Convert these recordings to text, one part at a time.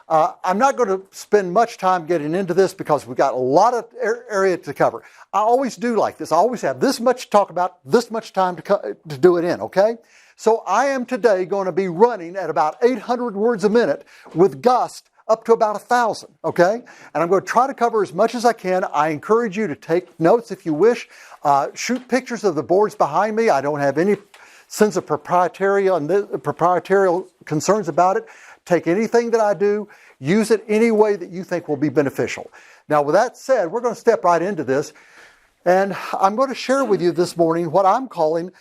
I'm not going to spend much time getting into this because we've got a lot of area to cover. I always do like this. I always have this much to talk about, this much time to do it in, okay? So I am today going to be running at about 800 words a minute with gust up to about 1,000, okay? And I'm going to try to cover as much as I can. I encourage you to take notes if you wish. Shoot pictures of the boards behind me. I don't have any sense of proprietarial concerns about it. Take anything that I do, use it any way that you think will be beneficial. Now, with that said, we're going to step right into this. And I'm going to share with you this morning what I'm calling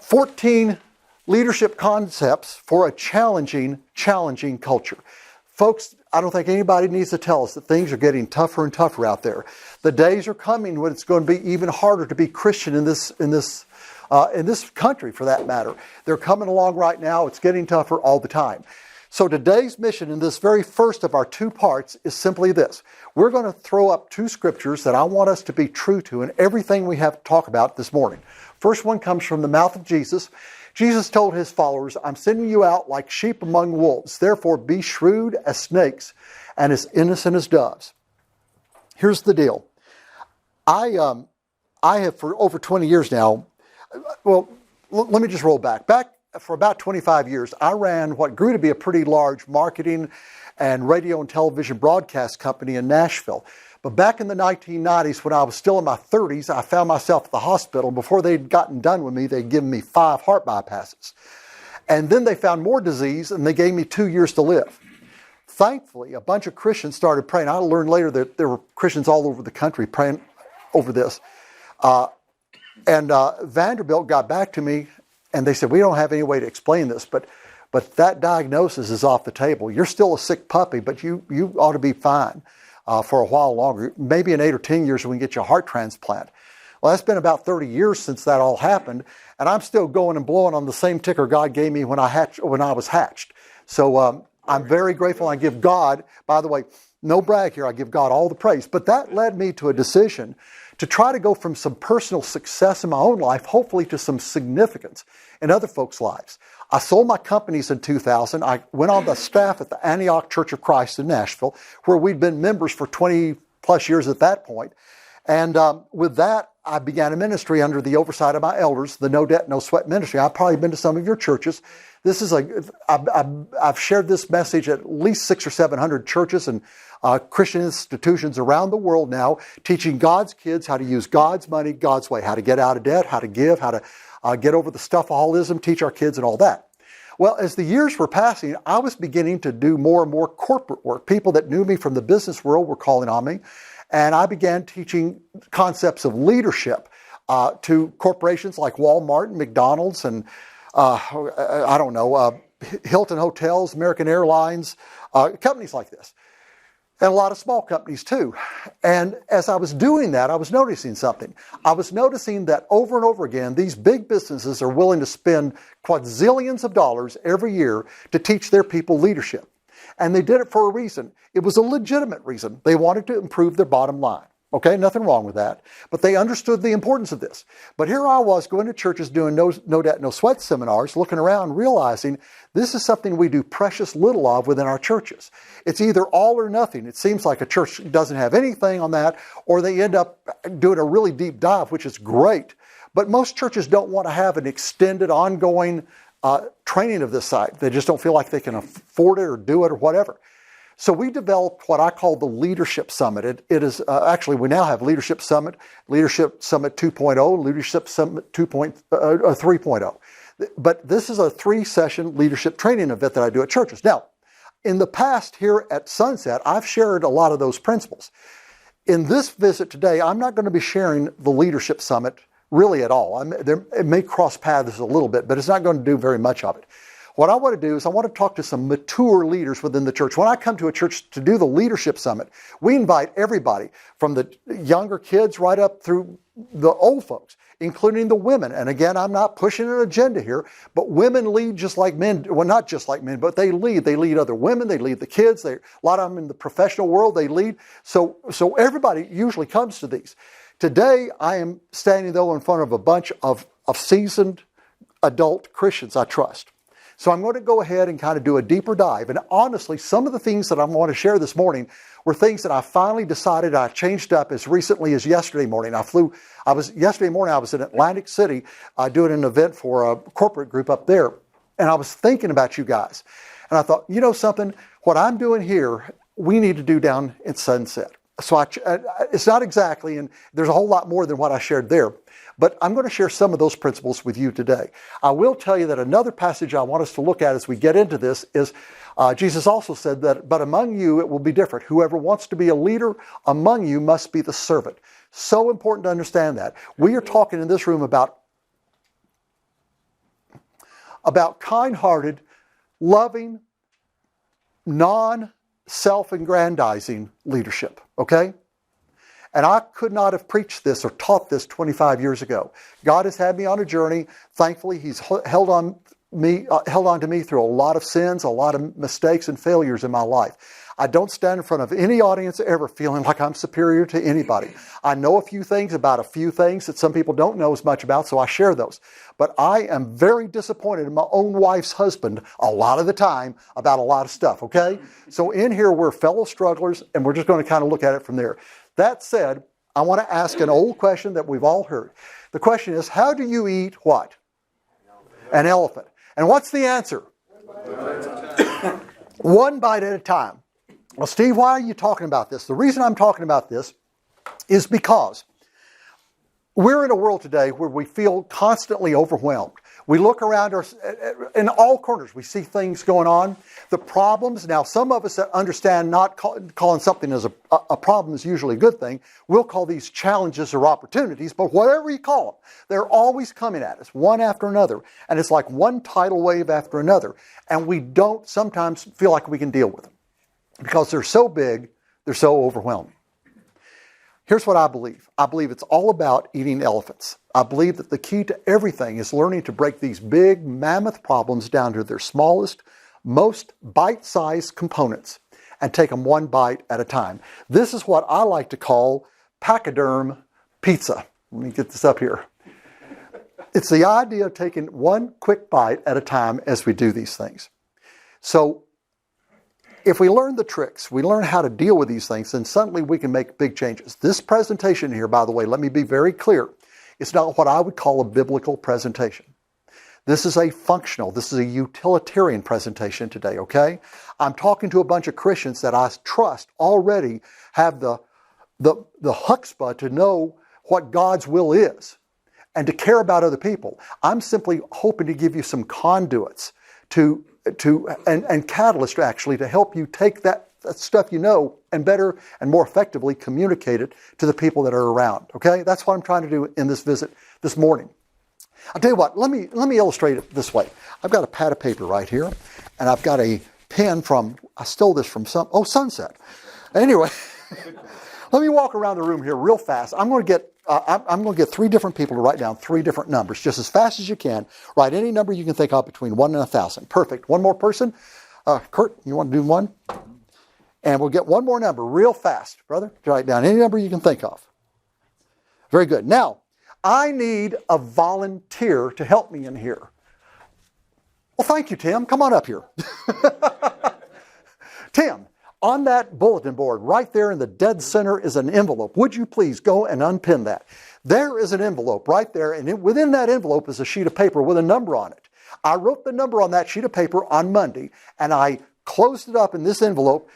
14 leadership concepts for a challenging culture. Folks, I don't think anybody needs to tell us that things are getting tougher and tougher out there. The days are coming when it's going to be even harder to be Christian in this country, for that matter. They're coming along right now. It's getting tougher all the time. So today's mission in this very first of our two parts is simply this. We're going to throw up two scriptures that I want us to be true to in everything we have to talk about this morning. First one comes from the mouth of Jesus. Jesus told his followers, I'm sending you out like sheep among wolves. Therefore be shrewd as snakes and as innocent as doves. Here's the deal. I have for over 20 years now, well, let me just roll back. Back for about 25 years, I ran what grew to be a pretty large marketing and radio and television broadcast company in Nashville. But back in the 1990s, when I was still in my 30s, I found myself at the hospital. Before they'd gotten done with me, they'd given me 5 heart bypasses. And then they found more disease, and they gave me 2 years to live. Thankfully, a bunch of Christians started praying. I learned later that there were Christians all over the country praying over this. Vanderbilt got back to me, and they said, we don't have any way to explain this, but that diagnosis is off the table. You're still a sick puppy, but you ought to be fine for a while longer. Maybe in 8 or 10 years we can get you a heart transplant. Well, that's been about 30 years since that all happened, and I'm still going and blowing on the same ticker God gave me when I was hatched. So I'm very grateful. I give God, by the way, no brag here, I give God all the praise. But that led me to a decision to try to go from some personal success in my own life, hopefully to some significance in other folks' lives. I sold my companies in 2000. I went on the staff at the Antioch Church of Christ in Nashville, where we'd been members for 20 plus years at that point. And with that, I began a ministry under the oversight of my elders, the No Debt, No Sweat ministry. I've probably been to some of your churches. I've shared this message at least 600 or 700 churches and Christian institutions around the world now, teaching God's kids how to use God's money God's way, how to get out of debt, how to give, how to get over the stuffaholicism, teach our kids and all that. Well, as the years were passing, I was beginning to do more and more corporate work. People that knew me from the business world were calling on me, and I began teaching concepts of leadership to corporations like Walmart and McDonald's and Hilton Hotels, American Airlines, companies like this. And a lot of small companies too. And as I was doing that, I was noticing something. I was noticing that over and over again, these big businesses are willing to spend quadrillions of dollars every year to teach their people leadership. And they did it for a reason. It was a legitimate reason. They wanted to improve their bottom line. Okay, nothing wrong with that. But they understood the importance of this. But here I was going to churches doing no debt, no sweat seminars, looking around, realizing this is something we do precious little of within our churches. It's either all or nothing. It seems like a church doesn't have anything on that, or they end up doing a really deep dive, which is great. But most churches don't want to have an extended, ongoing training of this side. They just don't feel like they can afford it or do it or whatever. So we developed what I call the Leadership Summit. It is actually, we now have Leadership Summit 2.0, Leadership Summit 3.0. But this is a 3-session leadership training event that I do at churches. Now, in the past here at Sunset, I've shared a lot of those principles. In this visit today, I'm not going to be sharing the Leadership Summit really at all. It may cross paths a little bit, but it's not going to do very much of it. What I want to do is I want to talk to some mature leaders within the church. When I come to a church to do the Leadership Summit, we invite everybody from the younger kids right up through the old folks, including the women. And again, I'm not pushing an agenda here, but women lead just like men. Well, not just like men, but they lead. They lead other women. They lead the kids. A lot of them in the professional world, they lead. So everybody usually comes to these. Today, I am standing, though, in front of a bunch of seasoned adult Christians I trust. So I'm going to go ahead and kind of do a deeper dive. And honestly, some of the things that I want to share this morning were things that I finally decided I changed up as recently as yesterday morning. Yesterday morning I was in Atlantic City doing an event for a corporate group up there. And I was thinking about you guys. And I thought, you know something, what I'm doing here, we need to do down in Sunset. So it's not exactly, and there's a whole lot more than what I shared there. But I'm going to share some of those principles with you today. I will tell you that another passage I want us to look at as we get into this is Jesus also said that, but among you it will be different. Whoever wants to be a leader among you must be the servant. So important to understand that. We are talking in this room about kind-hearted, loving, non-self-aggrandizing leadership, okay? And I could not have preached this or taught this 25 years ago. God has had me on a journey. Thankfully, He's held on to me through a lot of sins, a lot of mistakes and failures in my life. I don't stand in front of any audience ever feeling like I'm superior to anybody. I know a few things about a few things that some people don't know as much about, so I share those. But I am very disappointed in my own wife's husband a lot of the time about a lot of stuff, okay? So in here, we're fellow strugglers, and we're just going to kind of look at it from there. That said, I want to ask an old question that we've all heard. The question is, how do you eat what? An elephant. And what's the answer? One bite at a time. Well, Steve, why are you talking about this? The reason I'm talking about this is because we're in a world today where we feel constantly overwhelmed. We look around in all corners. We see things going on. The problems, now some of us that understand not calling something as a problem is usually a good thing. We'll call these challenges or opportunities, but whatever you call them, they're always coming at us, one after another. And it's like one tidal wave after another. And we don't sometimes feel like we can deal with them because they're so big, they're so overwhelming. Here's what I believe. I believe it's all about eating elephants. I believe that the key to everything is learning to break these big mammoth problems down to their smallest, most bite-sized components and take them one bite at a time. This is what I like to call pachyderm pizza. Let me get this up here. It's the idea of taking one quick bite at a time as we do these things. So if we learn the tricks, we learn how to deal with these things, then suddenly we can make big changes. This presentation here, by the way, let me be very clear. It's not what I would call a biblical presentation. This is a functional, this is a utilitarian presentation today, okay? I'm talking to a bunch of Christians that I trust already have the chutzpah to know what God's will is and to care about other people. I'm simply hoping to give you some conduits and catalyst actually to help you take that stuff you know and better and more effectively communicate it to the people that are around. Okay, that's what I'm trying to do in this visit this morning. I'll tell you what. Let me illustrate it this way. I've got a pad of paper right here, and I've got a pen I stole this from Sunset. Anyway, let me walk around the room here real fast. I'm going to get 3 different people to write down 3 different numbers, just as fast as you can. Write any number you can think of between 1 and 1,000. Perfect. One more person. Kurt, you want to do 1? And we'll get one more number real fast, brother. Write down any number you can think of. Very good. Now, I need a volunteer to help me in here. Well, thank you, Tim. Come on up here. Tim, on that bulletin board, right there in the dead center is an envelope. Would you please go and unpin that? There is an envelope right there, and within that envelope is a sheet of paper with a number on it. I wrote the number on that sheet of paper on Monday, and I closed it up in this envelope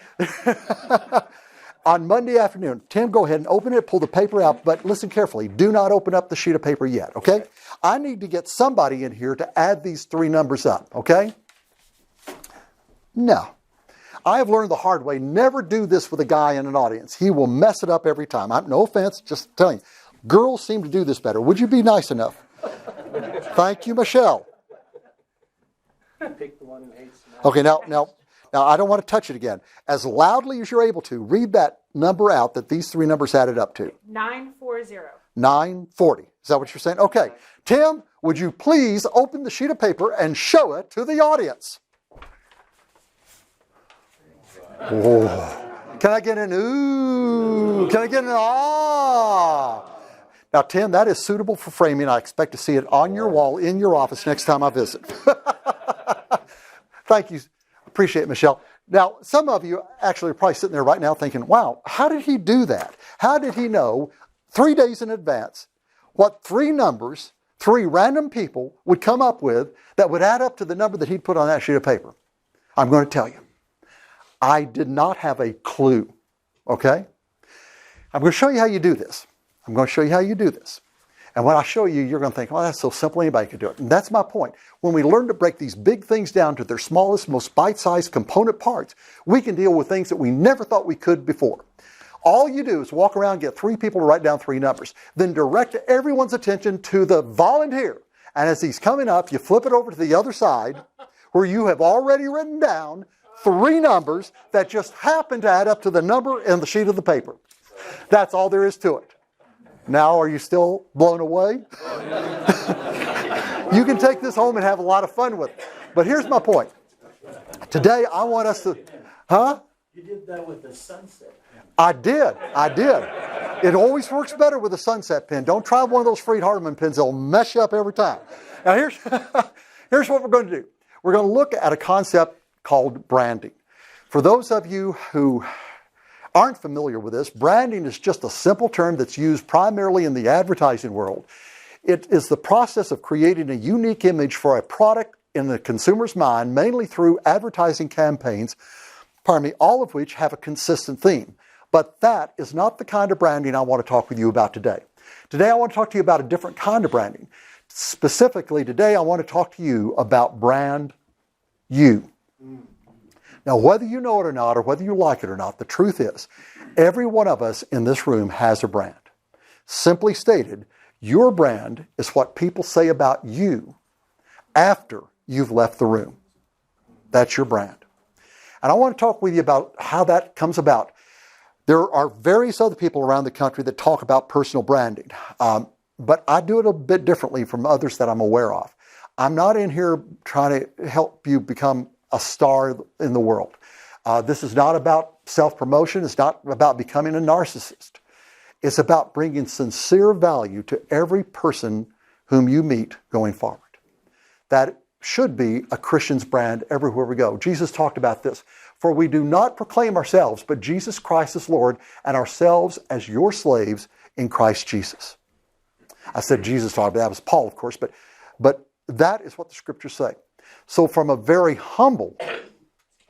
on Monday afternoon. Tim, go ahead and open it, pull the paper out, but listen carefully. Do not open up the sheet of paper yet, okay? I need to get somebody in here to add these 3 numbers up, okay? No. I have learned the hard way, never do this with a guy in an audience. He will mess it up every time. No offense, just telling you. Girls seem to do this better. Would you be nice enough? Thank you, Michelle. Pick the one who hates me. Okay, now, I don't want to touch it again. As loudly as you're able to, read that number out that these 3 numbers added up to. 940. 940. Is that what you're saying? Okay. Tim, would you please open the sheet of paper and show it to the audience? Oh. Can I get an ooh? Can I get an ah? Now, Tim, that is suitable for framing. I expect to see it on your wall in your office next time I visit. Thank you. Appreciate it, Michelle. Now, some of you actually are probably sitting there right now thinking, wow, how did he do that? How did he know 3 days in advance what 3 numbers, 3 random people would come up with that would add up to the number that he'd put on that sheet of paper? I'm going to tell you. I did not have a clue, okay? I'm going to show you how you do this. I'm going to show you how you do this. And when I show you, you're going to think, oh, that's so simple, anybody could do it. And that's my point. When we learn to break these big things down to their smallest, most bite-sized component parts, we can deal with things that we never thought we could before. All you do is walk around, get 3 people to write down 3 numbers, then direct everyone's attention to the volunteer. And as he's coming up, you flip it over to the other side where you have already written down 3 numbers that just happen to add up to the number in the sheet of the paper. That's all there is to it. Now, are you still blown away? You can take this home and have a lot of fun with it. But here's my point. Today, I want us to... Huh? You did that with the sunset. I did. It always works better with a sunset pen. Don't try one of those Freed Hardeman pens. They'll mess you up every time. Now, here's what we're going to do. We're going to look at a concept called branding. For those of you who aren't familiar with this, branding is just a simple term that's used primarily in the advertising world. It is the process of creating a unique image for a product in the consumer's mind, mainly through advertising campaigns, all of which have a consistent theme. But that is not the kind of branding I want to talk with you about today. Today I want to talk to you about a different kind of branding. Specifically, today I want to talk to you about brand you. Now, whether you know it or not, or whether you like it or not, the truth is, every one of us in this room has a brand. Simply stated, your brand is what people say about you after you've left the room. That's your brand. And I want to talk with you about how that comes about. There are various other people around the country that talk about personal branding, but I do it a bit differently from others that I'm aware of. I'm not in here trying to help you become a star in the world. This is not about self-promotion. It's not about becoming a narcissist. It's about bringing sincere value to every person whom you meet going forward. That should be a Christian's brand everywhere we go. Jesus talked about this. For we do not proclaim ourselves, but Jesus Christ is Lord, and ourselves as your slaves in Christ Jesus. I said Jesus talked, but that was Paul, of course, but that is what the scriptures say. So from a very humble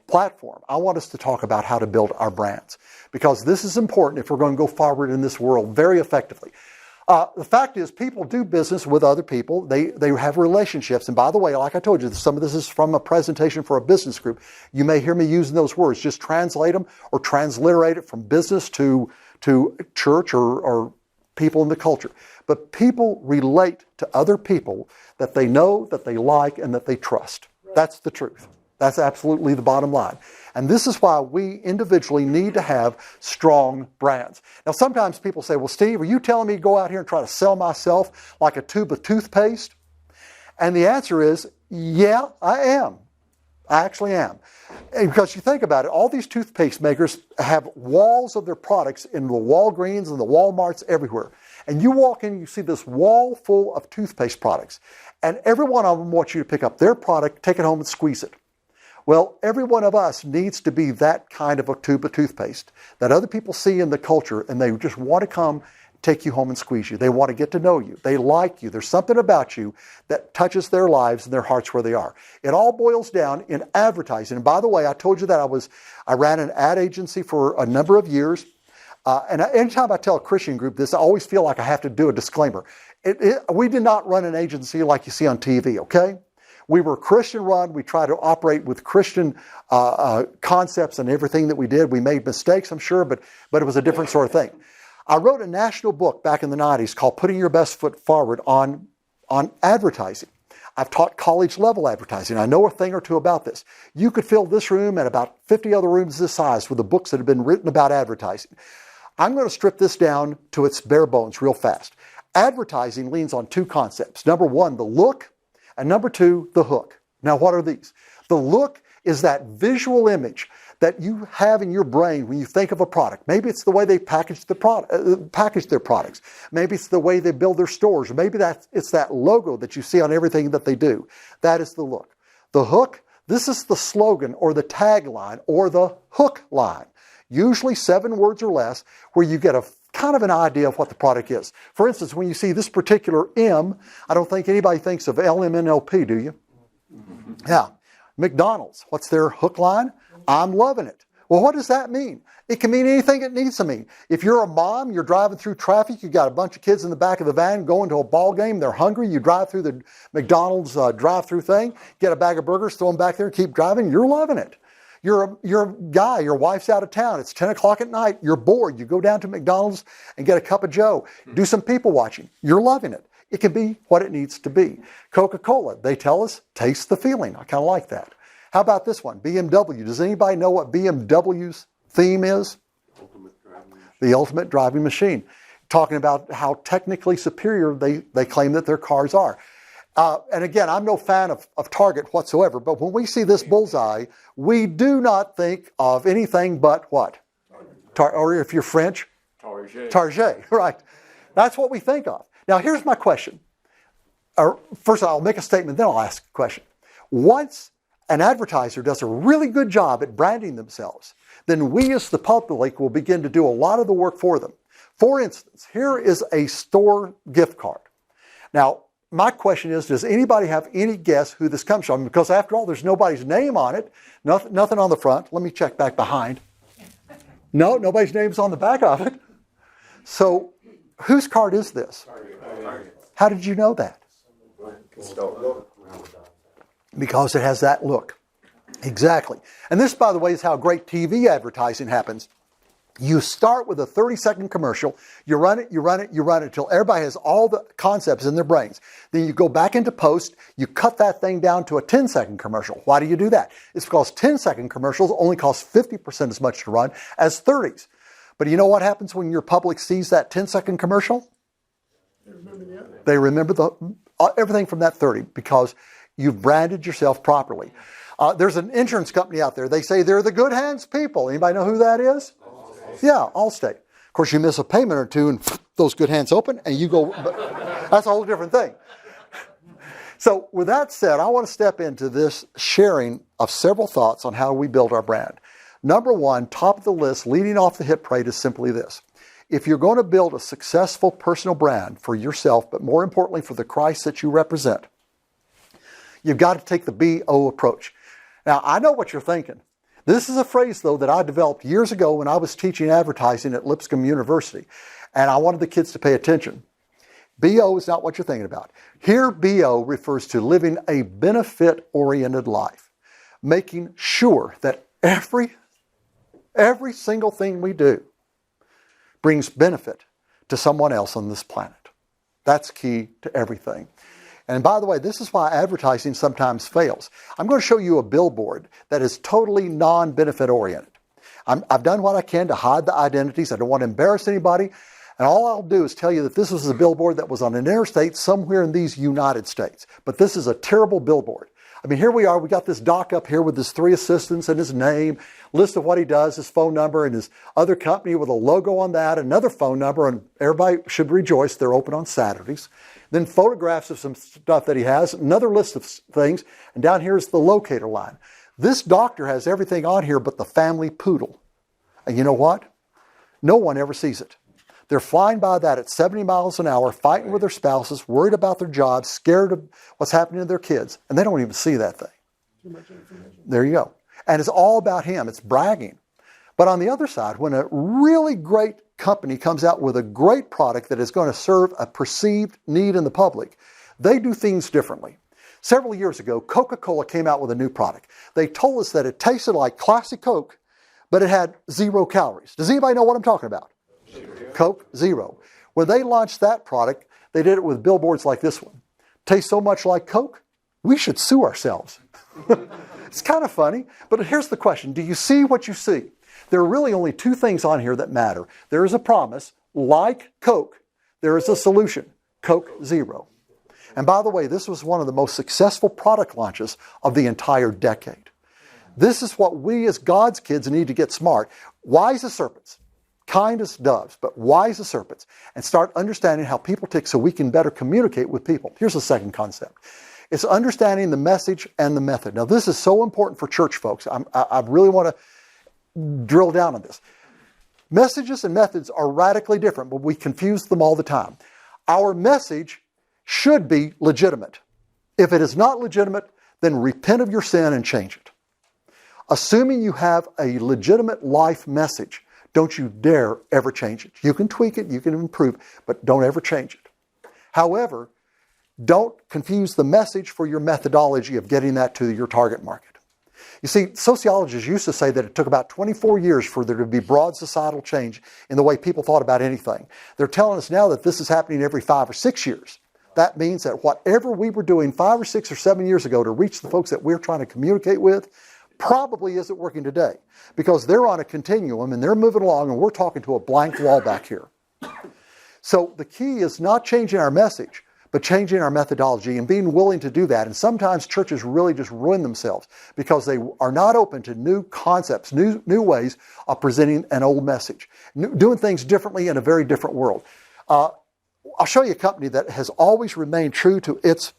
platform, I want us to talk about how to build our brands, because this is important if we're going to go forward in this world very effectively. The fact is, people do business with other people. They have relationships. And by the way, like I told you, some of this is from a presentation for a business group. You may hear me using those words. Just translate them or transliterate it from business to church or people in the culture. But people relate to other people that they know, that they like, and that they trust. That's the truth. That's absolutely the bottom line. And this is why we individually need to have strong brands. Now, sometimes people say, well, Steve, are you telling me to go out here and try to sell myself like a tube of toothpaste? And the answer is, yeah, I am. I actually am. And because you think about it, all these toothpaste makers have walls of their products in the Walgreens and the Walmarts everywhere. And you walk in, you see this wall full of toothpaste products. And every one of them wants you to pick up their product, take it home and squeeze it. Well, every one of us needs to be that kind of a tube of toothpaste that other people see in the culture, and they just want to come take you home and squeeze you. They want to get to know you. They like you. There's something about you that touches their lives and their hearts where they are. It all boils down in advertising. And by the way, I told you that I ran an ad agency for a number of years. And anytime I tell a Christian group this, I always feel like I have to do a disclaimer. We did not run an agency like you see on TV, okay? We were Christian run. We tried to operate with Christian concepts and everything that we did. We made mistakes, I'm sure, but it was a different sort of thing. I wrote a national book back in the 90s called Putting Your Best Foot Forward on advertising. I've taught college-level advertising. I know a thing or two about this. You could fill this room and about 50 other rooms this size with the books that have been written about advertising. I'm going to strip this down to its bare bones real fast. Advertising leans on 2 concepts. Number 1, the look, and number 2, the hook. Now, what are these? The look is that visual image that you have in your brain when you think of a product. Maybe it's the way they package their products. Maybe it's the way they build their stores. Or maybe it's that logo that you see on everything that they do. That is the look. The hook, This is the slogan or the tagline or the hook line. Usually 7 words or less, where you get a kind of an idea of what the product is. For instance, when you see this particular M, I don't think anybody thinks of LMNOP, do you? Yeah. McDonald's, what's their hook line? I'm loving it. Well, what does that mean? It can mean anything it needs to mean. If you're a mom, you're driving through traffic, you got a bunch of kids in the back of the van going to a ball game, they're hungry, you drive through the McDonald's drive-through thing, get a bag of burgers, throw them back there, keep driving, you're loving it. You're a guy, your wife's out of town, it's 10 o'clock at night, you're bored, you go down to McDonald's and get a cup of Joe, do some people watching, you're loving it. It can be what it needs to be. Coca-Cola, they tell us, taste the feeling. I kind of like that. How about this one, BMW? Does anybody know what BMW's theme is? The ultimate driving machine. Talking about how technically superior they claim that their cars are. And again, I'm no fan of Target whatsoever, but when we see this bullseye, we do not think of anything but what? Or if you're French, Target, right. That's what we think of. Now, here's my question. First, I'll make a statement, then I'll ask a question. Once an advertiser does a really good job at branding themselves, then we as the public will begin to do a lot of the work for them. For instance, here is a store gift card. Now, my question is, does anybody have any guess who this comes from? Because after all, there's nobody's name on it, nothing on the front. Let me check back behind. No, nobody's name's on the back of it. So, whose card is this? How did you know that? Because it has that look. Exactly. And this, by the way, is how great TV advertising happens. You start with a 30-second commercial, you run it until everybody has all the concepts in their brains. Then you go back into post, you cut that thing down to a 10-second commercial. Why do you do that? It's because 10-second commercials only cost 50% as much to run as 30s. But you know what happens when your public sees that 10-second commercial? They remember everything from that 30 because you've branded yourself properly. There's an insurance company out there. They say they're the good hands people. Anybody know who that is? Yeah, Allstate. Of course, you miss a payment or two and those good hands open and you go, that's a whole different thing. So with that said, I want to step into this sharing of several thoughts on how we build our brand. Number one, top of the list, leading off the hit parade is simply this. If you're going to build a successful personal brand for yourself, but more importantly for the Christ that you represent, you've got to take the BO approach. Now, I know what you're thinking. This is a phrase, though, that I developed years ago when I was teaching advertising at Lipscomb University, and I wanted the kids to pay attention. BO is not what you're thinking about. Here, BO refers to living a benefit-oriented life, making sure that every single thing we do brings benefit to someone else on this planet. That's key to everything. And by the way, this is why advertising sometimes fails. I'm going to show you a billboard that is totally non-benefit oriented. I've done what I can to hide the identities. I don't want to embarrass anybody. And all I'll do is tell you that this was a billboard that was on an interstate somewhere in these United States. But this is a terrible billboard. I mean, here we are. We got this doc up here with his 3 assistants and his name, list of what he does, his phone number, and his other company with a logo on that, another phone number, and everybody should rejoice. They're open on Saturdays. Then photographs of some stuff that he has, another list of things, and down here is the locator line. This doctor has everything on here but the family poodle. And you know what? No one ever sees it. They're flying by that at 70 miles an hour, fighting with their spouses, worried about their jobs, scared of what's happening to their kids, and they don't even see that thing. Too much information. There you go. And it's all about him. It's bragging. But on the other side, when a really great company comes out with a great product that is going to serve a perceived need in the public, they do things differently. Several years ago, Coca-Cola came out with a new product. They told us that it tasted like classic Coke, but it had 0 calories. Does anybody know what I'm talking about? Coke, 0. When they launched that product, they did it with billboards like this one. Tastes so much like Coke, we should sue ourselves. It's kind of funny, but here's the question. Do you see what you see? There are really only 2 things on here that matter. There is a promise, like Coke. There is a solution, Coke 0. And by the way, this was one of the most successful product launches of the entire decade. This is what we as God's kids need to get smart. Wise as serpents, kind as doves, but wise as serpents, and start understanding how people tick so we can better communicate with people. Here's the second concept. It's understanding the message and the method. Now, this is so important for church folks. I really want to drill down on this. Messages and methods are radically different, but we confuse them all the time. Our message should be legitimate. If it is not legitimate, then repent of your sin and change it. Assuming you have a legitimate life message, don't you dare ever change it. You can tweak it, you can improve, but don't ever change it. However, don't confuse the message for your methodology of getting that to your target market. You see, sociologists used to say that it took about 24 years for there to be broad societal change in the way people thought about anything. They're telling us now that this is happening every 5 or 6 years. That means that whatever we were doing 5 or 6 or 7 years ago to reach the folks that we're trying to communicate with probably isn't working today, because they're on a continuum and they're moving along and we're talking to a blank wall back here. So the key is not changing our message, but changing our methodology and being willing to do that. And sometimes churches really just ruin themselves because they are not open to new concepts, new ways of presenting an old message, doing things differently in a very different world. I'll show you a company that has always remained true to its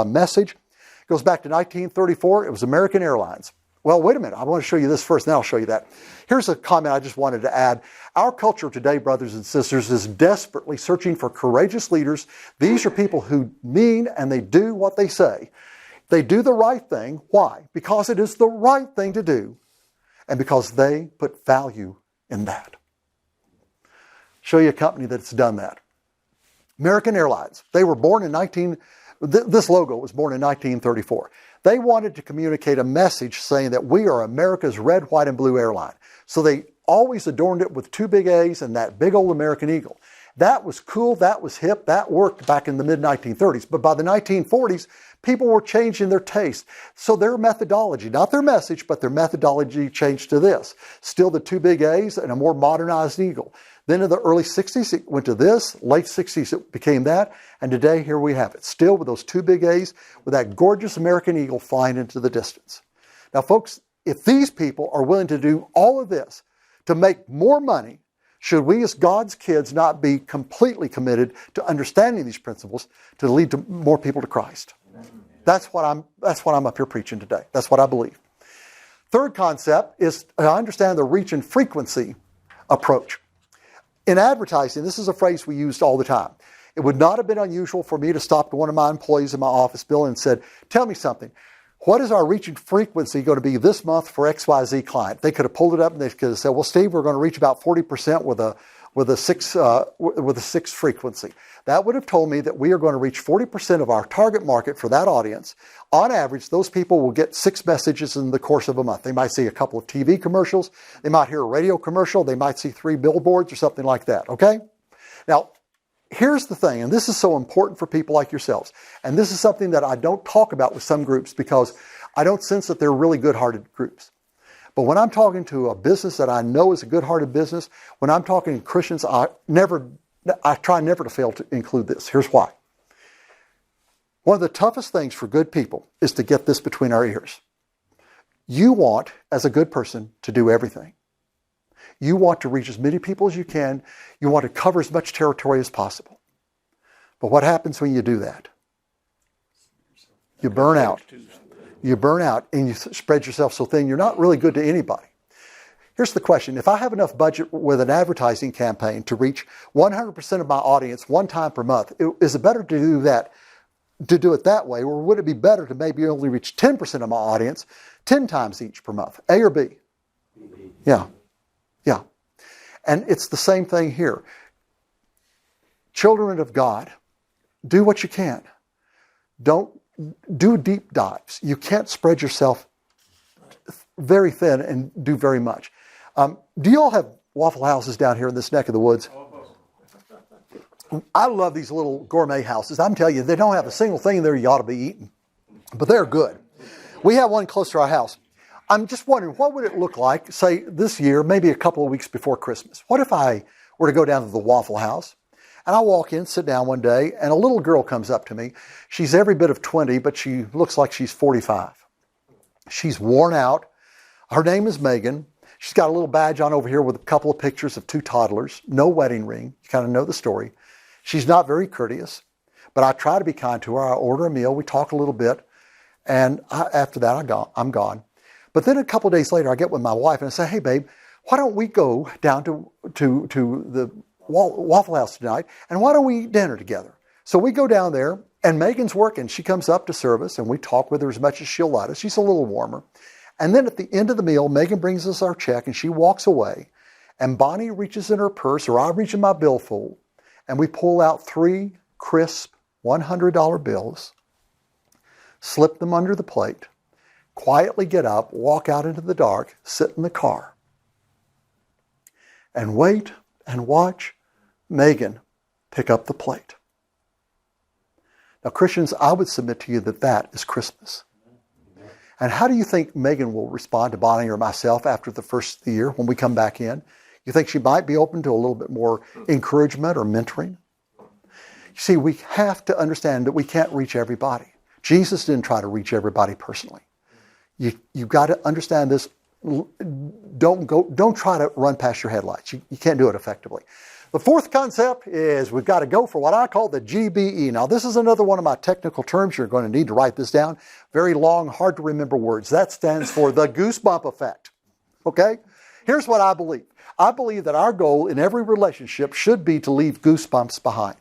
message. It goes back to 1934. It was American Airlines. Well, wait a minute. I want to show you this first, then I'll show you that. Here's a comment I just wanted to add. Our culture today, brothers and sisters, is desperately searching for courageous leaders. These are people who mean and they do what they say. They do the right thing. Why? Because it is the right thing to do and because they put value in that. Show you a company that's done that. American Airlines. They were born in this logo was born in 1934. They wanted to communicate a message saying that we are America's red, white, and blue airline. So they always adorned it with 2 big A's and that big old American eagle. That was cool, that was hip, that worked back in the mid-1930s. But by the 1940s, people were changing their taste. So their methodology, not their message, but their methodology changed to this. Still the 2 big A's and a more modernized eagle. Then in the early 60s, it went to this. Late 60s, it became that. And today, here we have it. Still with those 2 big A's, with that gorgeous American eagle flying into the distance. Now, folks, if these people are willing to do all of this to make more money, should we as God's kids not be completely committed to understanding these principles to lead to more people to Christ? That's what I'm up here preaching today. That's what I believe. Third concept is to understand the reach and frequency approach. In advertising, this is a phrase we used all the time. It would not have been unusual for me to stop to one of my employees in my office, Bill, and said, tell me something. What is our reach and frequency going to be this month for XYZ client? They could have pulled it up and they could have said, well, Steve, we're going to reach about 40% with a 6 frequency. That would have told me that we are going to reach 40% of our target market for that audience. On average, those people will get 6 messages in the course of a month. They might see a couple of TV commercials. They might hear a radio commercial. They might see 3 billboards or something like that, okay? Now, here's the thing, and this is so important for people like yourselves. And this is something that I don't talk about with some groups because I don't sense that they're really good-hearted groups. But when I'm talking to a business that I know is a good-hearted business, when I'm talking to Christians, I try never to fail to include this. Here's why. One of the toughest things for good people is to get this between our ears. You want, as a good person, to do everything. You want to reach as many people as you can. You want to cover as much territory as possible. But what happens when you do that? You burn out. You burn out and you spread yourself so thin, you're not really good to anybody. Here's the question. If I have enough budget with an advertising campaign to reach 100% of my audience one time per month, is it better to do it that way, or would it be better to maybe only reach 10% of my audience 10 times each per month? A or B? Yeah. Yeah. And it's the same thing here. Children of God, do what you can. Don't do deep dives. You can't spread yourself very thin and do very much. Do you all have Waffle Houses down here in this neck of the woods? I love these little gourmet houses. I'm telling you, they don't have a single thing in there you ought to be eating. But they're good. We have one close to our house. I'm just wondering, what would it look like, say, this year, maybe a couple of weeks before Christmas? What if I were to go down to the Waffle House, and I walk in, sit down one day, and a little girl comes up to me. She's every bit of 20, but she looks like she's 45. She's worn out. Her name is Megan. She's got a little badge on over here with a couple of pictures of 2 toddlers. No wedding ring. You kind of know the story. She's not very courteous. But I try to be kind to her. I order a meal. We talk a little bit. And after that, I'm gone. But then a couple of days later, I get with my wife and I say, hey, babe, why don't we go down to the Waffle House tonight, and why don't we eat dinner together? So we go down there, and Megan's working. She comes up to serve us, and we talk with her as much as she'll let us. She's a little warmer. And then at the end of the meal, Megan brings us our check, and she walks away. And Bonnie reaches in her purse, or I reach in my billfold, and we pull out 3 crisp $100 bills, slip them under the plate, quietly get up, walk out into the dark, sit in the car, and wait and watch Megan pick up the plate. Now, Christians, I would submit to you that that is Christmas. And how do you think Megan will respond to Bonnie or myself after the first of the year when we come back in? You think she might be open to a little bit more encouragement or mentoring? You see, we have to understand that we can't reach everybody. Jesus didn't try to reach everybody personally. You've got to understand this. Don't try to run past your headlights. You can't do it effectively. The fourth concept is we've got to go for what I call the GBE. Now, this is another one of my technical terms. You're going to need to write this down. Very long, hard to remember words. That stands for the goosebump effect. Okay? Here's what I believe. I believe that our goal in every relationship should be to leave goosebumps behind.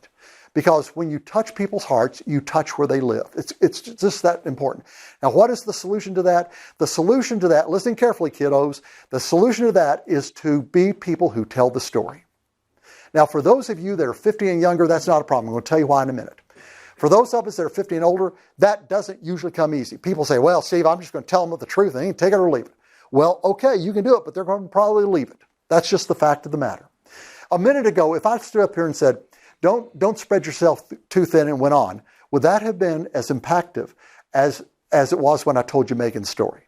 Because when you touch people's hearts, you touch where they live. It's just that important. Now, what is the solution to that? The solution to that, listen carefully, kiddos, the solution to that is to be people who tell the story. Now, for those of you that are 50 and younger, that's not a problem. I'm going to tell you why in a minute. For those of us that are 50 and older, that doesn't usually come easy. People say, well, Steve, I'm just going to tell them the truth. They ain't take it or leave it. Well, okay, you can do it, but they're going to probably leave it. That's just the fact of the matter. A minute ago, if I stood up here and said, don't spread yourself too thin and went on, would that have been as impactful as it was when I told you Megan's story?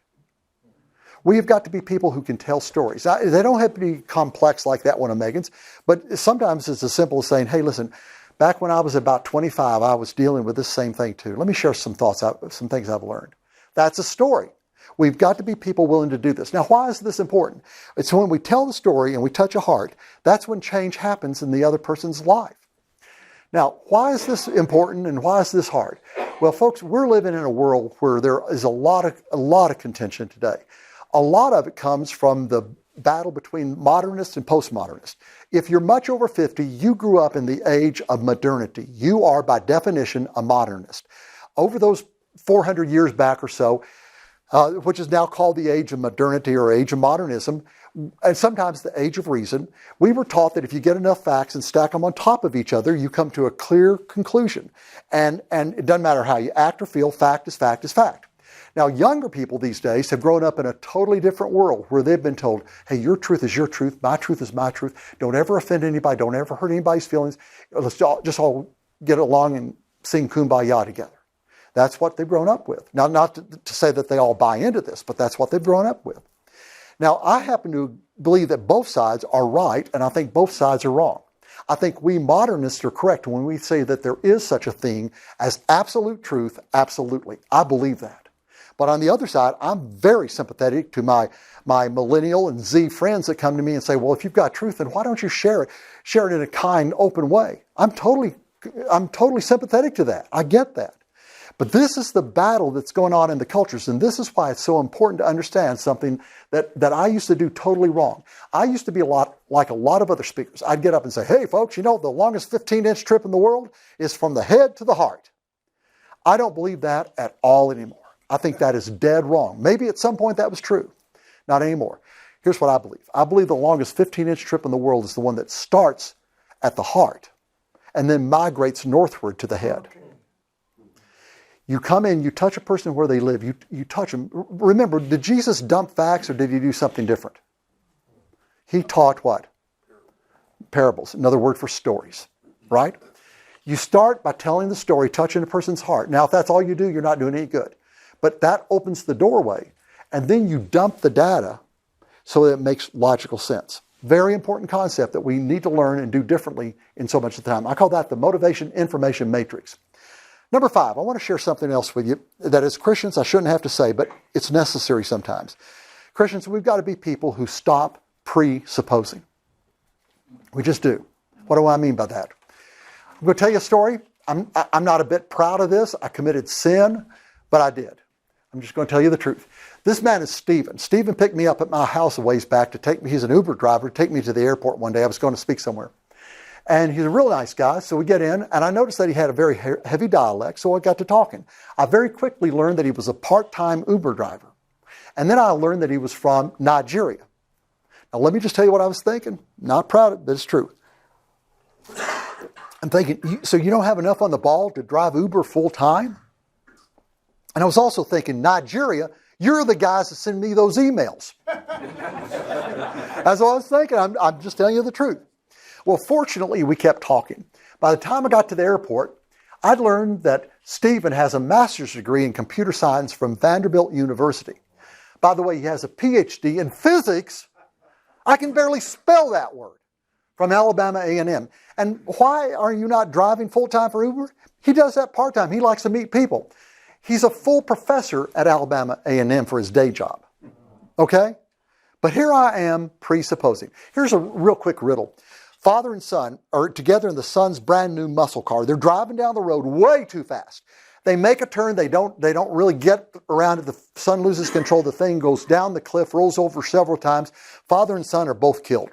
We have got to be people who can tell stories. Now, they don't have to be complex like that one of Megan's, but sometimes it's as simple as saying, hey, listen, back when I was about 25, I was dealing with this same thing too. Let me share some thoughts, some things I've learned. That's a story. We've got to be people willing to do this. Now, why is this important? It's when we tell the story and we touch a heart, that's when change happens in the other person's life. Now, why is this important and why is this hard? Well, folks, we're living in a world where there is a lot of contention today. A lot of it comes from the battle between modernists and postmodernists. If you're much over 50, you grew up in the age of modernity. You are, by definition, a modernist. Over those 400 years back or so, which is now called the age of modernity or age of modernism, and sometimes the age of reason, we were taught that if you get enough facts and stack them on top of each other, you come to a clear conclusion. And it doesn't matter how you act or feel, fact is fact is fact. Now, younger people these days have grown up in a totally different world where they've been told, hey, your truth is your truth, my truth is my truth. Don't ever offend anybody. Don't ever hurt anybody's feelings. Let's just all get along and sing Kumbaya together. That's what they've grown up with. Now, not to say that they all buy into this, but that's what they've grown up with. Now, I happen to believe that both sides are right, and I think both sides are wrong. I think we modernists are correct when we say that there is such a thing as absolute truth, absolutely. I believe that. But on the other side, I'm very sympathetic to my millennial and Z friends that come to me and say, well, if you've got truth, then why don't you share it? Share it in a kind, open way. I'm totally sympathetic to that. I get that. But this is the battle that's going on in the cultures, and this is why it's so important to understand something that I used to do totally wrong. I used to be like a lot of other speakers. I'd get up and say, hey, folks, you know the longest 15-inch trip in the world is from the head to the heart. I don't believe that at all anymore. I think that is dead wrong. Maybe at some point that was true. Not anymore. Here's what I believe. I believe the longest 15-inch trip in the world is the one that starts at the heart and then migrates northward to the head. You come in, you touch a person where they live, you touch them. Remember, did Jesus dump facts or did he do something different? He taught what? Parables, another word for stories, right? You start by telling the story, touching a person's heart. Now, if that's all you do, you're not doing any good. But that opens the doorway, and then you dump the data so that it makes logical sense. Very important concept that we need to learn and do differently in so much of the time. I call that the motivation information matrix. Number 5, I want to share something else with you that as Christians I shouldn't have to say, but it's necessary sometimes. Christians, we've got to be people who stop presupposing. We just do. What do I mean by that? I'm going to tell you a story. I'm not a bit proud of this. I committed sin, but I did. I'm just going to tell you the truth. This man is Stephen. Stephen picked me up at my house a ways back to take me. He's an Uber driver. Take me to the airport one day. I was going to speak somewhere. And he's a real nice guy. So we get in, and I noticed that he had a very heavy dialect, so I got to talking. I very quickly learned that he was a part-time Uber driver. And then I learned that he was from Nigeria. Now, let me just tell you what I was thinking. Not proud of it, but it's true. I'm thinking, so you don't have enough on the ball to drive Uber full-time? And I was also thinking, Nigeria, you're the guys that send me those emails. That's what I was thinking. I'm just telling you the truth. Well, fortunately, we kept talking. By the time I got to the airport, I'd learned that Stephen has a master's degree in computer science from Vanderbilt University. By the way, he has a PhD in physics. I can barely spell that word. From Alabama A&M. And why are you not driving full-time for Uber? He does that part-time. He likes to meet people. He's a full professor at Alabama A&M for his day job. Okay? But here I am presupposing. Here's a real quick riddle. Father and son are together in the son's brand new muscle car. They're driving down the road way too fast. They make a turn. They don't really get around it. The son loses control. The thing goes down the cliff, rolls over several times. Father and son are both killed.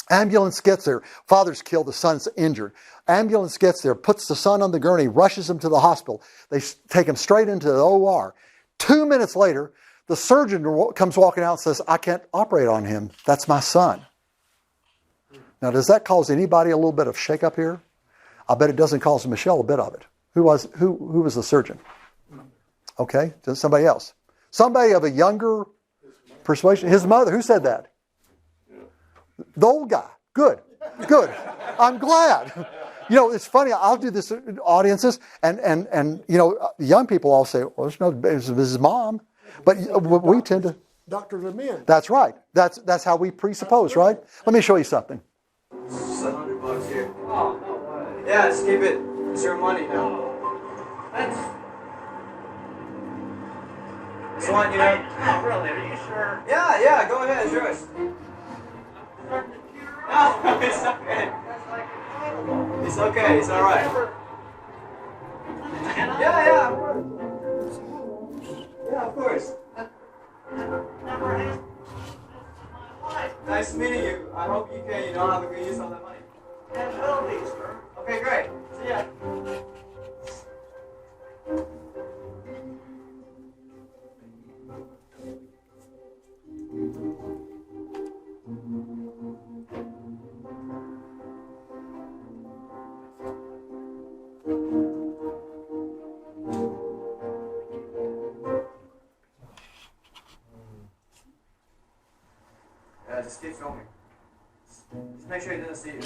Ambulance gets there. Father's killed. The son's injured. Ambulance gets there, puts the son on the gurney, rushes him to the hospital. They take him straight into the OR. 2 minutes later, the surgeon comes walking out and says, I can't operate on him. That's my son. Now, does that cause anybody a little bit of shake-up here? I bet it doesn't cause Michelle a bit of it. Who was the surgeon? Okay, somebody else. Somebody of a younger persuasion. His mother. Who said that? The old guy. Good. I'm glad. You know, it's funny. I'll do this in audiences, and you know, young people all say, "Well, it's his mom," but we tend to. Doctors are men. That's right. That's how we presuppose, right? Let me show you something. It's $100 here. Oh, no way. Yeah, just keep it. It's your money now. That's. Just want you know. Oh, really? Are you sure? Yeah. Go ahead. It's yours. Starting to tear up. No, it's okay. That's like incredible. It's okay. It's all right. Yeah. Yeah, of course. Never had this in my life. Nice meeting you. I hope you can, have a good use of that money. And will be, sir. Okay, great. See ya. Yeah, just keep filming. Just make sure he doesn't see you.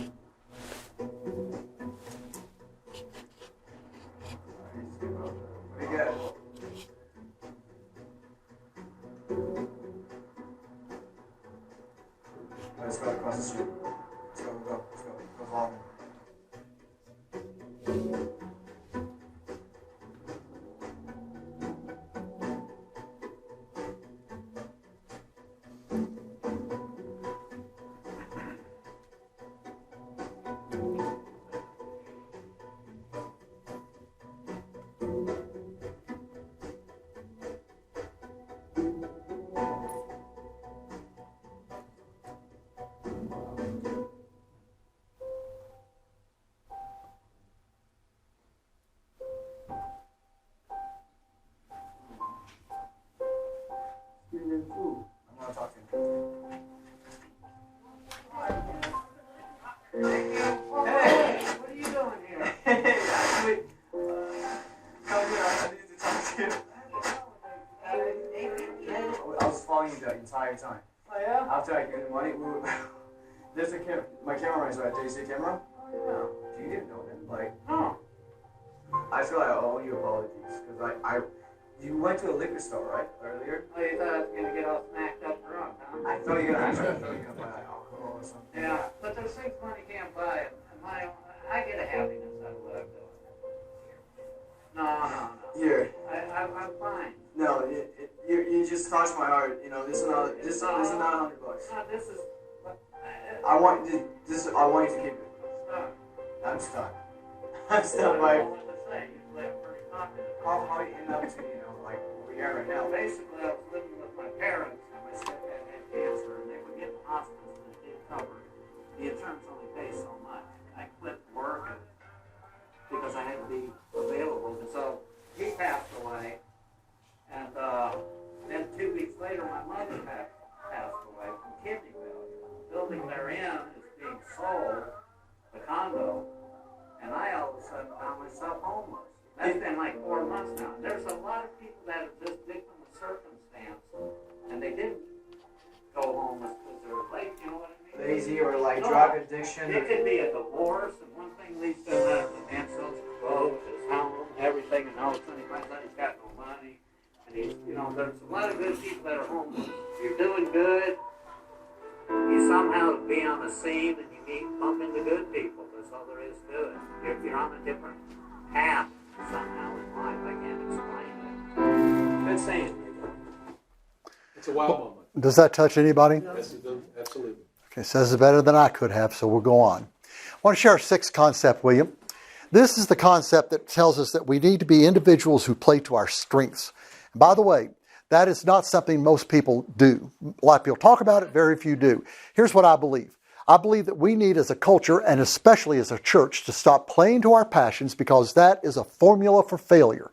Pretty good. Let's go across the street. Let's go. Go follow me. I'm gonna talk to him. Hey! What are you doing here? Hey, actually, come here. I need to talk to you. I was following you the entire time. Oh, yeah? After I gave you the money, there's a camera. My camera is right there. You see the camera? Oh, yeah. You didn't know that. Like, Oh. I feel like I owe you apologies because you went to a liquor store, right, earlier? Oh, you thought I was going to get all smacked up drunk, huh? I thought you were gonna buy like alcohol or something. Yeah, but there's things money can't buy. I get a happiness out of what I'm doing. No. Here, I'm fine. no, you just touched my heart. This is not $100. No, this is. I want you to keep it. Stop. I'm stuck. I'm still like, All in the same. You live pretty popular. how you end up to, like where we are right now? Basically, I was living with my parents, and my stepdad had cancer, and they were getting hospice, and it did cover. The insurance only pays so much. I quit working because I had to be available. And so he passed away, and then 2 weeks later, my mother passed away from kidney failure. The building they're in is being sold, the condo, and I all of a sudden found myself homeless. That's been like 4 months now. And there's a lot of people that are just victim of circumstance, and they didn't go homeless because they were late, you know what I mean? Lazy or like No, drug addiction. It could be a divorce, and one thing leads to another. The man sells his clothes, his home, everything, and all of a sudden he finds out he's got no money. And he's, there's a lot of good people that are homeless. If you're doing good, you somehow be on the scene and you bump into good people. That's all there is to it. If you're on a different path somehow in life, I can't explain it. Good saying. It's a wild moment. Does that touch anybody? Yes, it does. Absolutely. Okay, says it better than I could have, so we'll go on. I want to share a sixth concept, William. This is the concept that tells us that we need to be individuals who play to our strengths. And by the way, that is not something most people do. A lot of people talk about it, very few do. Here's what I believe. I believe that we need as a culture, and especially as a church, to stop playing to our passions, because that is a formula for failure.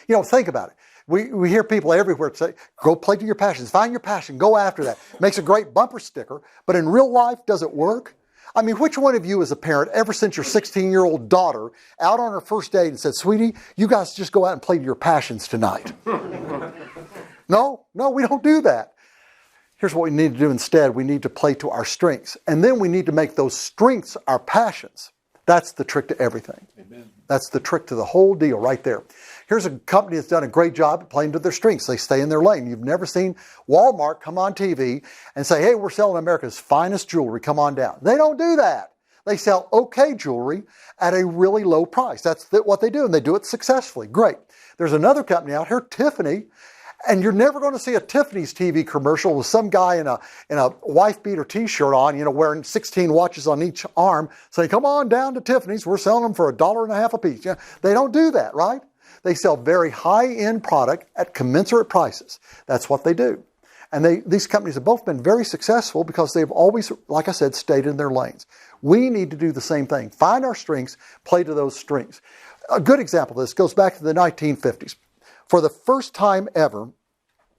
Think about it. We hear people everywhere say, go play to your passions, find your passion, go after that. Makes a great bumper sticker, but in real life, does it work? I mean, which one of you as a parent ever sent your 16-year-old daughter out on her first date and said, sweetie, you guys just go out and play to your passions tonight? No, we don't do that. Here's what we need to do instead. We need to play to our strengths. And then we need to make those strengths our passions. That's the trick to everything. Amen. That's the trick to the whole deal right there. Here's a company that's done a great job at playing to their strengths. They stay in their lane. You've never seen Walmart come on TV and say, hey, we're selling America's finest jewelry. Come on down. They don't do that. They sell okay jewelry at a really low price. That's what they do, and they do it successfully. Great. There's another company out here, Tiffany, and you're never going to see a Tiffany's TV commercial with some guy in a wife-beater T-shirt on, wearing 16 watches on each arm, saying, come on down to Tiffany's. We're selling them for $1.50 a piece. They don't do that, right? They sell very high-end product at commensurate prices. That's what they do. And these companies have both been very successful because they've always, like I said, stayed in their lanes. We need to do the same thing. Find our strengths, play to those strengths. A good example of this goes back to the 1950s. For the first time ever,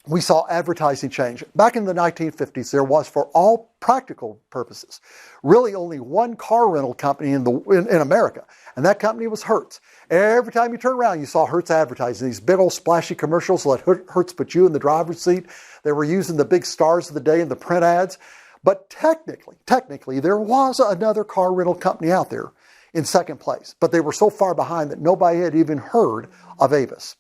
we saw advertising change. Back in the 1950s, there was, for all practical purposes, really only one car rental company in America, and that company was Hertz. Every time you turn around, you saw Hertz advertising these big old splashy commercials. Let Hertz put you in the driver's seat. They were using the big stars of the day in the print ads. But technically, there was another car rental company out there in second place, but they were so far behind that nobody had even heard of Avis.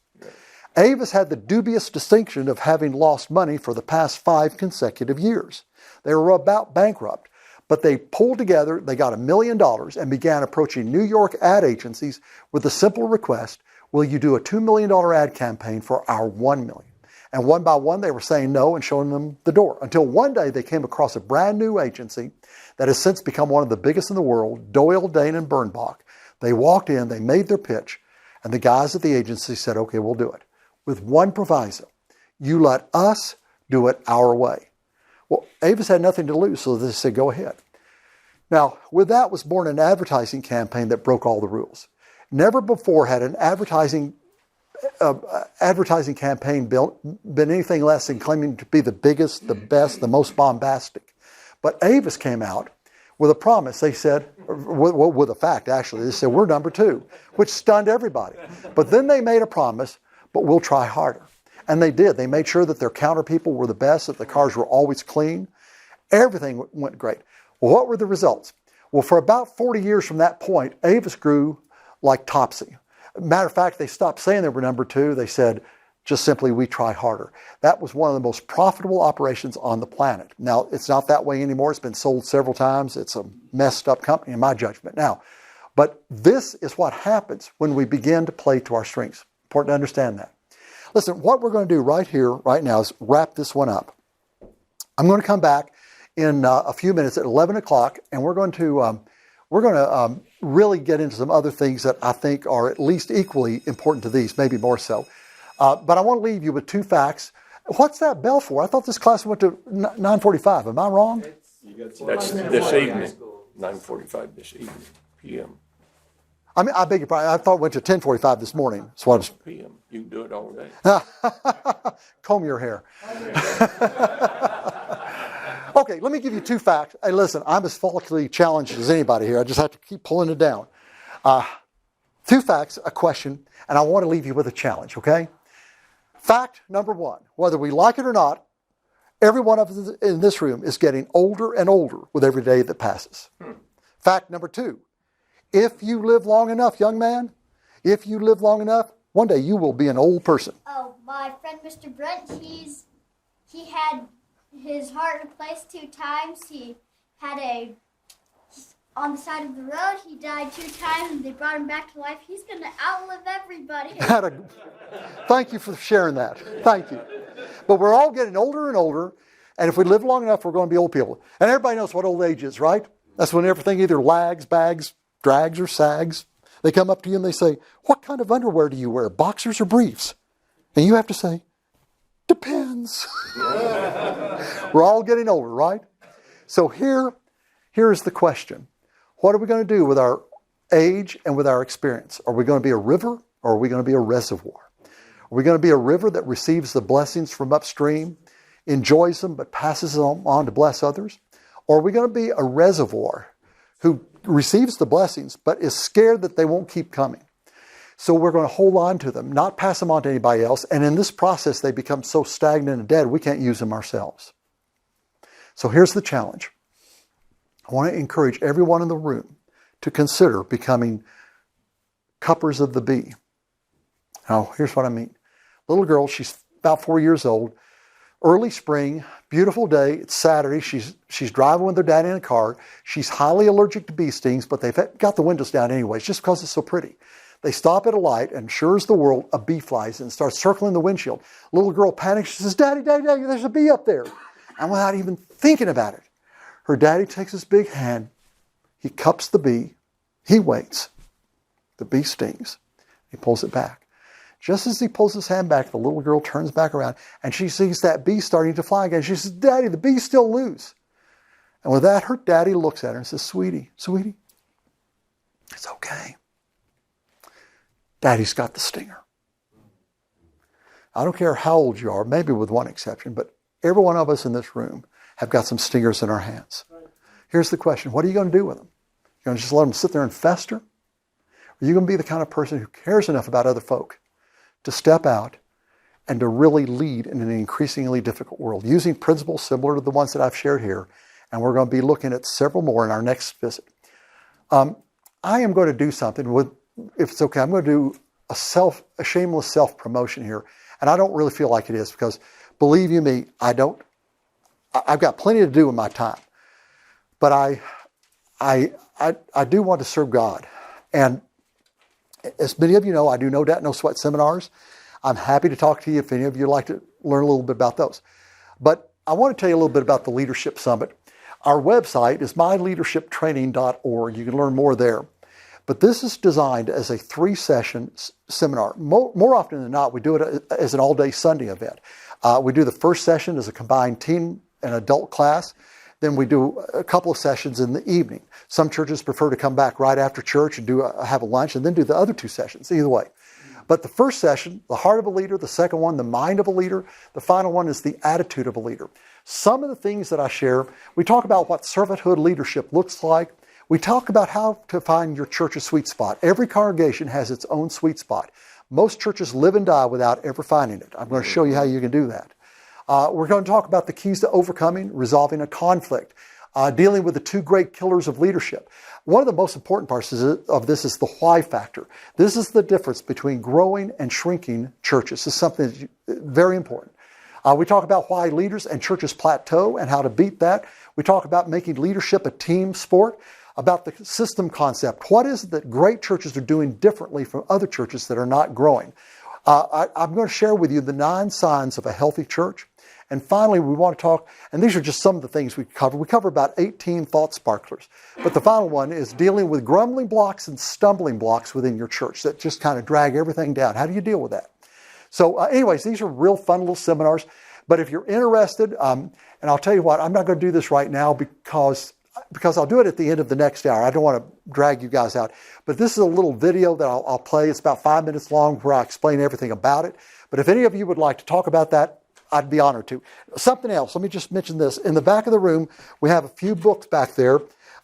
Avis had the dubious distinction of having lost money for the past 5 consecutive years. They were about bankrupt, but they pulled together, they got $1 million and began approaching New York ad agencies with the simple request, will you do a $2 million ad campaign for our $1 million? And one by one, they were saying no and showing them the door, until one day they came across a brand new agency that has since become one of the biggest in the world, Doyle, Dane, and Bernbach. They walked in, they made their pitch, and the guys at the agency said, okay, we'll do it. With one proviso, you let us do it our way. Well, Avis had nothing to lose, so they said, go ahead. Now, with that was born an advertising campaign that broke all the rules. Never before had an advertising campaign been anything less than claiming to be the biggest, the best, the most bombastic. But Avis came out with a promise. They said, with a fact actually, they said, we're number 2, which stunned everybody. But then they made a promise, but we'll try harder. And they did. They made sure that their counter people were the best, that the cars were always clean. Everything went great. Well, what were the results? Well, for about 40 years from that point, Avis grew like Topsy. Matter of fact, they stopped saying they were number 2. They said, just simply, we try harder. That was one of the most profitable operations on the planet. Now, it's not that way anymore. It's been sold several times. It's a messed up company in my judgment now. But this is what happens when we begin to play to our strengths. Important to understand that. Listen, what we're going to do right here, right now, is wrap this one up. I'm going to come back in a few minutes at 11 o'clock, and we're going to really get into some other things that I think are at least equally important to these, maybe more so. But I want to leave you with two facts. What's that bell for? I thought this class went to 9:45. Am I wrong? That's this evening, 9:45 this evening, p.m. I mean, I beg your pardon. I thought it went to 10:45 this morning. So I was p.m. You can do it all day. comb your hair. Okay, let me give you two facts. Hey, listen, I'm as follically challenged as anybody here. I just have to keep pulling it down. Two facts, a question, and I want to leave you with a challenge, okay? Fact number one, whether we like it or not, every one of us in this room is getting older and older with every day that passes. Fact number two, if you live long enough, young man, if you live long enough, one day you will be an old person. Oh, my friend Mr. Brent, he had his heart replaced 2 times. He had on the side of the road, he died 2 times, and they brought him back to life. He's going to outlive everybody. Thank you for sharing that. Thank you. But we're all getting older and older, and if we live long enough, we're going to be old people. And everybody knows what old age is, right? That's when everything either lags, bags, drags, or sags. They come up to you and they say, what kind of underwear do you wear, boxers or briefs? And you have to say, depends. We're all getting older, right? So here is the question. What are we going to do with our age and with our experience? Are we going to be a river or are we going to be a reservoir? Are we going to be a river that receives the blessings from upstream, enjoys them, but passes them on to bless others? Or are we going to be a reservoir who receives the blessings, but is scared that they won't keep coming? So we're going to hold on to them, not pass them on to anybody else. And in this process, they become so stagnant and dead, we can't use them ourselves. So here's the challenge. I want to encourage everyone in the room to consider becoming cuppers of the bee. Now, here's what I mean. Little girl, she's about 4 years old. Early spring, beautiful day. It's Saturday. She's driving with her dad in a car. She's highly allergic to bee stings, but they've got the windows down anyways, just because it's so pretty. They stop at a light, and sure as the world, a bee flies in and starts circling the windshield. Little girl panics. She says, Daddy, Daddy, Daddy, there's a bee up there. And without even thinking about it, her daddy takes his big hand. He cups the bee. He waits. The bee stings. He pulls it back. Just as he pulls his hand back, the little girl turns back around, and she sees that bee starting to fly again. She says, Daddy, the bee's still loose. And with that, her daddy looks at her and says, Sweetie, sweetie, it's okay. Daddy's got the stinger. I don't care how old you are, maybe with one exception, but every one of us in this room have got some stingers in our hands. Here's the question. What are you going to do with them? You're going to just let them sit there and fester? Or are you going to be the kind of person who cares enough about other folk to step out and to really lead in an increasingly difficult world using principles similar to the ones that I've shared here? And we're going to be looking at several more in our next visit. I am going to do something with, if it's okay, I'm going to do a shameless self-promotion here. And I don't really feel like it is because, believe you me, I've got plenty to do with my time. But I do want to serve God. And as many of you know, I do No Doubt, No Sweat seminars. I'm happy to talk to you if any of you would like to learn a little bit about those. But I want to tell you a little bit about the Leadership Summit. Our website is myleadershiptraining.org. You can learn more there. But this is designed as a 3-session seminar. More often than not, we do it as an all-day Sunday event. We do the first session as a combined teen and adult class. Then we do a couple of sessions in the evening. Some churches prefer to come back right after church and have a lunch and then do the other 2 sessions, either way. But the first session, the heart of a leader. The second one, the mind of a leader. The final one is the attitude of a leader. Some of the things that I share, we talk about what servanthood leadership looks like. We talk about how to find your church's sweet spot. Every congregation has its own sweet spot. Most churches live and die without ever finding it. I'm going to show you how you can do that. We're going to talk about the keys to overcoming, resolving a conflict, dealing with the 2 great killers of leadership. One of the most important parts of this is the why factor. This is the difference between growing and shrinking churches. This is something that's very important. We talk about why leaders and churches plateau and how to beat that. We talk about making leadership a team sport, about the system concept. What is it that great churches are doing differently from other churches that are not growing? I'm going to share with you the 9 signs of a healthy church And finally, we want to talk, and these are just some of the things we cover. We cover about 18 thought sparklers. But the final one is dealing with grumbling blocks and stumbling blocks within your church that just kind of drag everything down. How do you deal with that? So anyways, these are real fun little seminars. But if you're interested, and I'll tell you what, I'm not going to do this right now because I'll do it at the end of the next hour. I don't want to drag you guys out. But this is a little video that I'll play. It's about 5 minutes long where I explain everything about it. But if any of you would like to talk about that, I'd be honored to. Something else, let me just mention this. In the back of the room, we have a few books back there.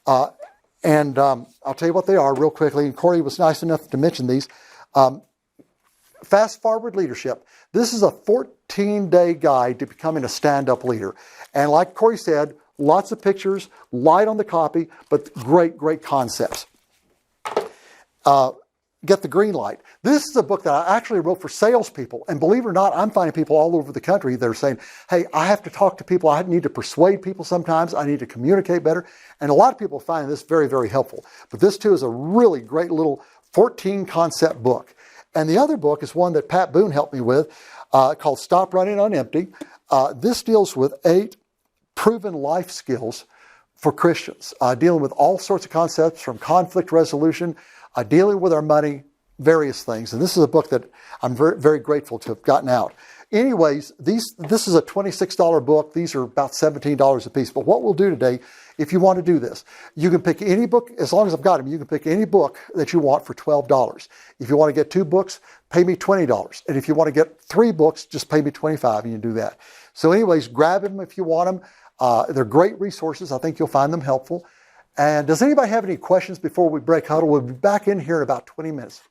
And I'll tell you what they are real quickly. And Corey was nice enough to mention these. Fast Forward Leadership. This is a 14-day guide to becoming a stand-up leader. And like Corey said, lots of pictures, light on the copy, but great, great concepts. Get the Green Light. This is a book that I actually wrote for salespeople. And believe it or not, I'm finding people all over the country that are saying, hey, I have to talk to people. I need to persuade people sometimes. I need to communicate better. And a lot of people find this very, very helpful. But this too is a really great little 14 concept book. And the other book is one that Pat Boone helped me with called Stop Running on Empty. This deals with 8 proven life skills for Christians, dealing with all sorts of concepts from conflict resolution, dealing with our money, various things. And this is a book that I'm very, very grateful to have gotten out. Anyways, this is a $26 book. These are about $17 a piece. But what we'll do today, if you want to do this, you can pick any book, as long as I've got them, you can pick any book that you want for $12. If you want to get 2 books, pay me $20. And if you want to get 3 books, just pay me $25 and you can do that. So anyways, grab them if you want them. They're great resources. I think you'll find them helpful. And does anybody have any questions before we break huddle? We'll be back in here in about 20 minutes.